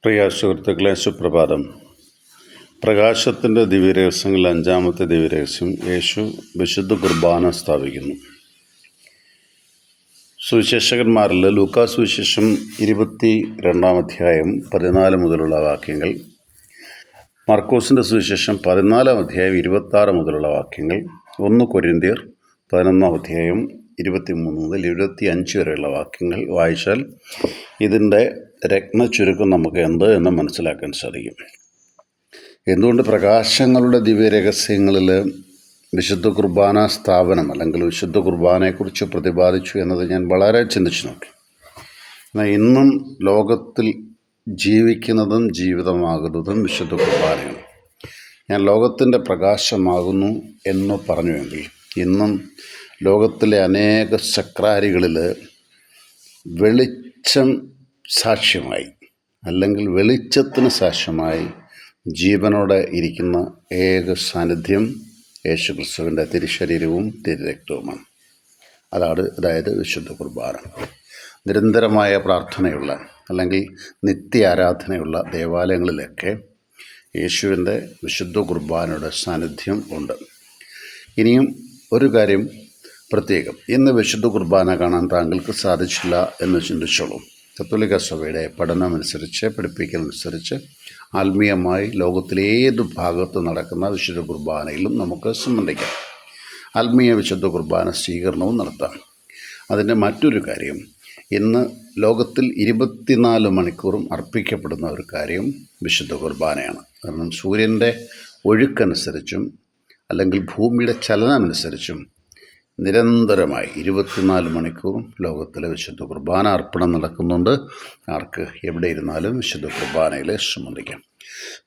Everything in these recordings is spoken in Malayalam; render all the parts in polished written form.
പ്രിയ സുഹൃത്തുക്കളെ, സുപ്രഭാതം. പ്രകാശത്തിൻ്റെ ദിവ്യരഹസ്യങ്ങളിൽ അഞ്ചാമത്തെ ദിവ്യരഹസ്യം, യേശു വിശുദ്ധ കുർബാന സ്ഥാപിക്കുന്നു. സുവിശേഷകന്മാരിൽ ലൂക്കാ സുവിശേഷം 22 അധ്യായം 14 മുതലുള്ള വാക്യങ്ങൾ, മർക്കോസിൻ്റെ സുവിശേഷം 14 അധ്യായം 26 മുതലുള്ള വാക്യങ്ങൾ, 1 കൊരിന്ത്യർ 11 അധ്യായം 23 മുതൽ 25 വരെയുള്ള വാക്യങ്ങൾ വായിച്ചാൽ ഇതിൻ്റെ രത്നച്ചുരുക്കം നമുക്ക് എന്ത് എന്ന് മനസ്സിലാക്കാൻ സാധിക്കും. എന്തുകൊണ്ട് പ്രകാശങ്ങളുടെ ദിവ്യരഹസ്യങ്ങളിൽ വിശുദ്ധ കുർബാന സ്ഥാപനം അല്ലെങ്കിൽ വിശുദ്ധ കുർബാനയെക്കുറിച്ച് പ്രതിപാദിച്ചു എന്നത് ഞാൻ വളരെ ചിന്തിച്ചു നോക്കി. എന്നാൽ ഇന്നും ലോകത്തിൽ ജീവിക്കുന്നതും ജീവിതമാകുന്നതും വിശുദ്ധ കുർബാനയാണ്. ഞാൻ ലോകത്തിൻ്റെ പ്രകാശമാകുന്നു എന്ന് പറഞ്ഞുവെങ്കിൽ ഇന്നും ലോകത്തിലെ അനേക സക്രാരികളിൽ വെളിച്ചം സാക്ഷ്യമായി അല്ലെങ്കിൽ വെളിച്ചത്തിന് സാക്ഷ്യമായി ജീവനോടെ ഇരിക്കുന്ന ഏക സാന്നിധ്യം യേശുക്രിസ്തുവിൻ്റെ തിരുശരീരവും തിരുരക്തവുമാണ്. അതായത് വിശുദ്ധ കുർബാന. നിരന്തരമായ പ്രാർത്ഥനയുള്ള അല്ലെങ്കിൽ നിത്യ ആരാധനയുള്ള ദേവാലയങ്ങളിലൊക്കെ യേശുവിൻ്റെ വിശുദ്ധ കുർബാനയുടെ സാന്നിധ്യം ഉണ്ട്. ഇനിയും ഒരു കാര്യം പ്രത്യേകം, ഇന്ന് വിശുദ്ധ കുർബാന കാണാൻ താങ്കൾക്ക് സാധിച്ചില്ല എന്ന് ചിന്തിച്ചോളൂ. കത്തോലിക്ക സഭയുടെ പഠനമനുസരിച്ച്, പഠിപ്പിക്കലനുസരിച്ച് ആത്മീയമായി ലോകത്തിലേത് ഭാഗത്ത് നടക്കുന്ന വിശുദ്ധ കുർബാനയിലും നമുക്ക് സംബന്ധിക്കാം. ആത്മീയ വിശുദ്ധ കുർബാന സ്വീകരണവും നടത്താം. അതിൻ്റെ മറ്റൊരു കാര്യം, ഇന്ന് ലോകത്തിൽ 24 മണിക്കൂറും അർപ്പിക്കപ്പെടുന്ന ഒരു കാര്യം വിശുദ്ധ കുർബാനയാണ്. കാരണം സൂര്യൻ്റെ ഒഴുക്കനുസരിച്ചും അല്ലെങ്കിൽ ഭൂമിയുടെ ചലനമനുസരിച്ചും നിരന്തരമായി 24 മണിക്കൂറും ലോകത്തിലെ വിശുദ്ധ കുർബാന അർപ്പണം നടക്കുന്നുണ്ട്. ആർക്ക് എവിടെ ഇരുന്നാലും വിശുദ്ധ കുർബാനയിൽ സംബന്ധിക്കാം.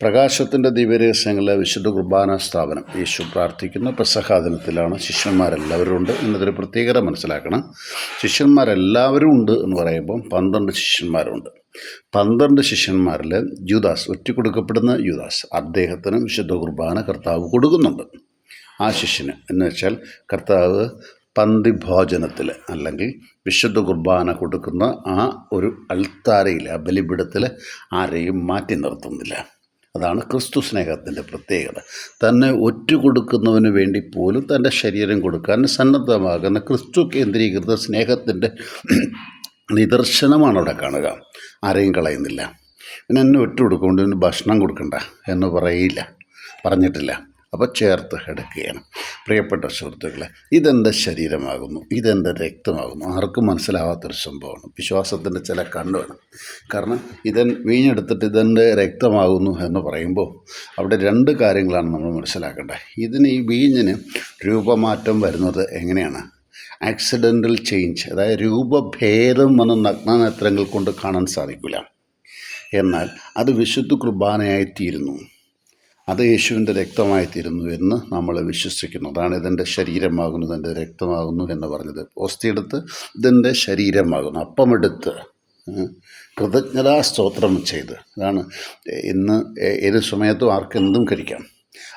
പ്രകാശത്തിൻ്റെ ദിവ്യരഹസ്യങ്ങളിലെ വിശുദ്ധ കുർബാന സ്ഥാപനം യേശു പ്രാർത്ഥിക്കുന്ന പെസഹ ദിനത്തിലാണ്. ശിഷ്യന്മാരെല്ലാവരും ഉണ്ട് എന്നതൊരു പ്രത്യേകത മനസ്സിലാക്കണം. ശിഷ്യന്മാരെല്ലാവരും ഉണ്ട് എന്ന് പറയുമ്പം 12 ശിഷ്യന്മാരുണ്ട്. 12 ശിഷ്യന്മാരിൽ യൂദാസ്, ഒറ്റിക്കൊടുക്കപ്പെടുന്ന യൂദാസ്, അദ്ദേഹത്തിന് വിശുദ്ധ കുർബാന കർത്താവ് കൊടുക്കുന്നുണ്ട്. ആ ശിഷ്യന് എന്ന് വെച്ചാൽ കർത്താവ് പന്തിഭോജനത്തിൽ അല്ലെങ്കിൽ വിശുദ്ധ കുർബാന കൊടുക്കുന്ന ആ ഒരു അൾത്താരയിൽ, ആ ബലിപീഠത്തിൽ ആരെയും മാറ്റി നിർത്തുന്നില്ല. അതാണ് ക്രിസ്തു സ്നേഹത്തിൻ്റെ പ്രത്യേകത. തന്നെ ഒറ്റുകൊടുക്കുന്നവന് വേണ്ടി പോലും തൻ്റെ ശരീരം കൊടുക്കാൻ സന്നദ്ധമാകുന്ന ക്രിസ്തു കേന്ദ്രീകൃത സ്നേഹത്തിൻ്റെ നിദർശനമാണ് അവിടെ കാണുക. ആരെയും കളയുന്നില്ല. പിന്നെ എന്നെ ഒറ്റുകൊടുക്കൊണ്ട് ഇവന് ഭക്ഷണം കൊടുക്കണ്ട എന്ന് പറഞ്ഞിട്ടില്ല. അപ്പോൾ ചേർത്ത് എടുക്കുകയാണ്. പ്രിയപ്പെട്ട സുഹൃത്തുക്കളെ, ഇതെൻ്റെ ശരീരമാകുന്നു, ഇതെൻ്റെ രക്തമാകുന്നു. ആർക്കും മനസ്സിലാവാത്തൊരു സംഭവമാണ്. വിശ്വാസത്തിൻ്റെ ചില കണ്ണ് വേണം. കാരണം വീഞ്ഞെടുത്തിട്ട് ഇതെൻ്റെ രക്തമാകുന്നു എന്ന് പറയുമ്പോൾ അവിടെ 2 കാര്യങ്ങളാണ് നമ്മൾ മനസ്സിലാക്കേണ്ടത്. ഈ വീഞ്ഞിന് രൂപമാറ്റം വരുന്നത് എങ്ങനെയാണ്? ആക്സിഡൻ്റൽ ചേഞ്ച്, അതായത് രൂപഭേദം വന്ന നഗ്നനേത്രങ്ങൾ കൊണ്ട് കാണാൻ സാധിക്കില്ല. എന്നാൽ അത് വിശുദ്ധ കുർബാനയായിത്തീരുന്നു, അത് യേശുവിൻ്റെ രക്തമായിത്തീരുന്നു എന്ന് നമ്മൾ വിശ്വസിക്കുന്നു. അതാണ് ഇതെൻ്റെ ശരീരമാകുന്നു, ഇതെൻ്റെ രക്തമാകുന്നു എന്ന് പറഞ്ഞത്. ഓസ്തിയെടുത്ത് ഇതെൻ്റെ ശരീരമാകുന്നു, അപ്പമെടുത്ത് കൃതജ്ഞതാ സ്തോത്രം ചെയ്ത്. അതാണ് ഇന്ന് ഏത് സമയത്തും ആർക്കെന്തും കഴിക്കാം.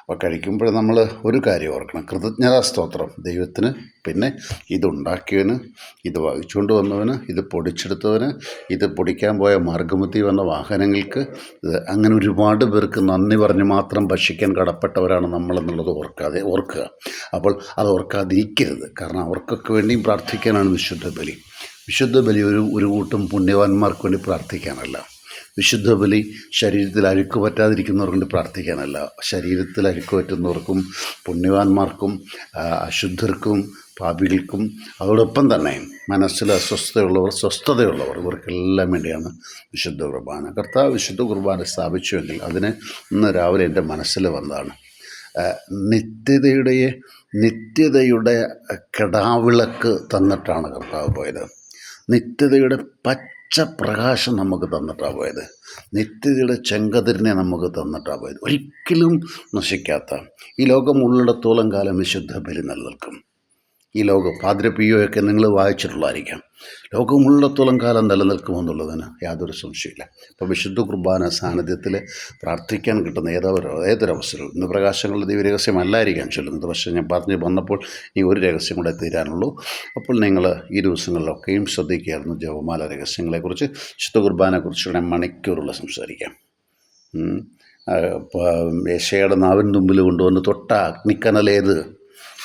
അപ്പോൾ കഴിക്കുമ്പോൾ നമ്മൾ ഒരു കാര്യം ഓർക്കണം, കൃതജ്ഞതാ സ്തോത്രം ദൈവത്തിന്, പിന്നെ ഇതുണ്ടാക്കിയവന്, ഇത് വഹിച്ചുകൊണ്ട് വന്നവന്, ഇത് പൊടിച്ചെടുത്തവന്, ഇത് പൊടിക്കാൻ പോയ മാർഗമത്തി വന്ന വാഹനങ്ങൾക്ക്, അങ്ങനെ ഒരുപാട് പേർക്ക് നന്ദി പറഞ്ഞ് മാത്രം ഭക്ഷിക്കാൻ കടപ്പെട്ടവരാണ് നമ്മളെന്നുള്ളത് ഓർക്കുക. അപ്പോൾ അത് ഓർക്കാതിരിക്കരുത്. കാരണം അവർക്കൊക്കെ വേണ്ടിയും പ്രാർത്ഥിക്കാനാണ് വിശുദ്ധ ബലി. വിശുദ്ധ ബലി ഒരു കൂട്ടം പുണ്യവാന്മാർക്ക് വേണ്ടി പ്രാർത്ഥിക്കാനല്ല. വിശുദ്ധ ബലി ശരീരത്തിൽ അഴുക്ക് പറ്റാതിരിക്കുന്നവർക്ക് വേണ്ടി പ്രാർത്ഥിക്കാനല്ല. ശരീരത്തിൽ അഴുക്ക് പറ്റുന്നവർക്കും പുണ്യവാന്മാർക്കും അശുദ്ധർക്കും പാപികൾക്കും അതോടൊപ്പം തന്നെ മനസ്സിൽ സ്വസ്ഥതയുള്ളവർ ഇവർക്കെല്ലാം വേണ്ടിയാണ് വിശുദ്ധ കുർബാന. കർത്താവ് വിശുദ്ധ കുർബാന സ്ഥാപിച്ചുവെങ്കിൽ അതിന് ഇന്ന് രാവിലെ എൻ്റെ മനസ്സിൽ വന്നതാണ്. നിത്യതയുടെ കെടാവിളക്ക് തന്നിട്ടാണ് കർത്താവ് പോയത്. നിത്യതയുടെ പ്രകാശം നമുക്ക് തന്നിട്ടാണ് പോയത്. നിത്യതയുടെ ചെങ്കതിരിനെ നമുക്ക് തന്നിട്ടാണ് പോയത്. ഒരിക്കലും നശിക്കാത്ത ഈ ലോകം ഉള്ളിടത്തോളം കാലം വിശുദ്ധ ബലി നിലനിൽക്കും. ഈ ലോകം പാദ്രി പിയോയൊക്കെ നിങ്ങൾ വായിച്ചിട്ടുള്ളതായിരിക്കാം. ലോകമുള്ളിടത്തോളം കാലം നിലനിൽക്കുമെന്നുള്ളതിന് യാതൊരു സംശയമില്ല. ഇപ്പോൾ വിശുദ്ധ കുർബാന സാന്നിധ്യത്തിൽ പ്രാർത്ഥിക്കാൻ കിട്ടുന്ന ഏതൊരവസരവും ഇന്ന് പ്രകാശങ്ങളുടെ ദൈവരഹസ്യമല്ലായിരിക്കാം ചൊല്ലുന്നത്. പക്ഷേ ഞാൻ പറഞ്ഞു വന്നപ്പോൾ ഈ ഒരു രഹസ്യം കൂടെ തീരാനുള്ളൂ. അപ്പോൾ നിങ്ങൾ ഈ ദിവസങ്ങളിലൊക്കെയും ശ്രദ്ധിക്കുകയായിരുന്നു ജപമാല രഹസ്യങ്ങളെക്കുറിച്ച്. വിശുദ്ധ കുർബാനയെക്കുറിച്ച് മണിക്കൂറുള്ള സംസാരിക്കാം. യേശയുടെ നാവിൻ തുമ്പിൽ കൊണ്ടുവന്ന് തൊട്ട അഗ്നിക്കനലേത്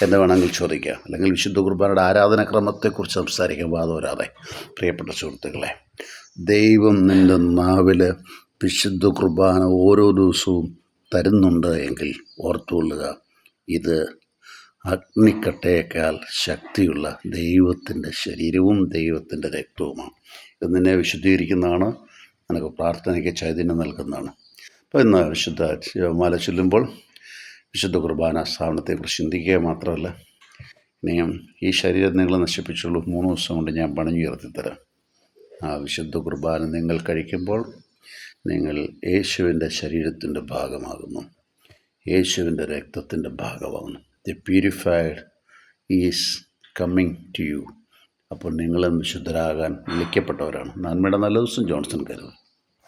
എന്ന് വേണമെങ്കിൽ ചോദിക്കാം. അല്ലെങ്കിൽ വിശുദ്ധ കുർബാനയുടെ ആരാധനാക്രമത്തെക്കുറിച്ച് സംസാരിക്കാം വാദോരാതെ. പ്രിയപ്പെട്ട സുഹൃത്തുക്കളെ, ദൈവം നിൻ്റെ നാവിൽ വിശുദ്ധ കുർബാന ഓരോ ദിവസവും തരുന്നുണ്ട് എങ്കിൽ ഓർത്തുകൊള്ളുക, ഇത് അഗ്നിക്കട്ടയേക്കാൾ ശക്തിയുള്ള ദൈവത്തിൻ്റെ ശരീരവും ദൈവത്തിൻ്റെ രക്തവുമാണ്. ഇത് നിന്നെ വിശുദ്ധീകരിക്കുന്നതാണ്, നിനക്ക് പ്രാർത്ഥനയ്ക്ക് ചൈതന്യം നൽകുന്നതാണ്. അപ്പോൾ ഇന്ന് വിശുദ്ധ ജപമാല ചൊല്ലുമ്പോൾ വിശുദ്ധ കുർബാന സ്ഥാപനത്തെക്കുറിച്ച് ചിന്തിക്കുക മാത്രമല്ല, ഇനിയും ഈ ശരീരം നിങ്ങൾ നശിപ്പിച്ചുള്ളൂ, 3 ദിവസം കൊണ്ട് ഞാൻ പണിഞ്ഞുയർത്തിത്തരാം. ആ വിശുദ്ധ കുർബാന നിങ്ങൾ കഴിക്കുമ്പോൾ നിങ്ങൾ യേശുവിൻ്റെ ശരീരത്തിൻ്റെ ഭാഗമാകുന്നു, യേശുവിൻ്റെ രക്തത്തിൻ്റെ ഭാഗമാകുന്നു. The purified is coming to you. അപ്പോൾ നിങ്ങളും വിശുദ്ധരാകാൻ വിളിക്കപ്പെട്ടവരാണ്. നന്മയുടെ നല്ല ദിവസം. ജോൺസൺ കരുത്.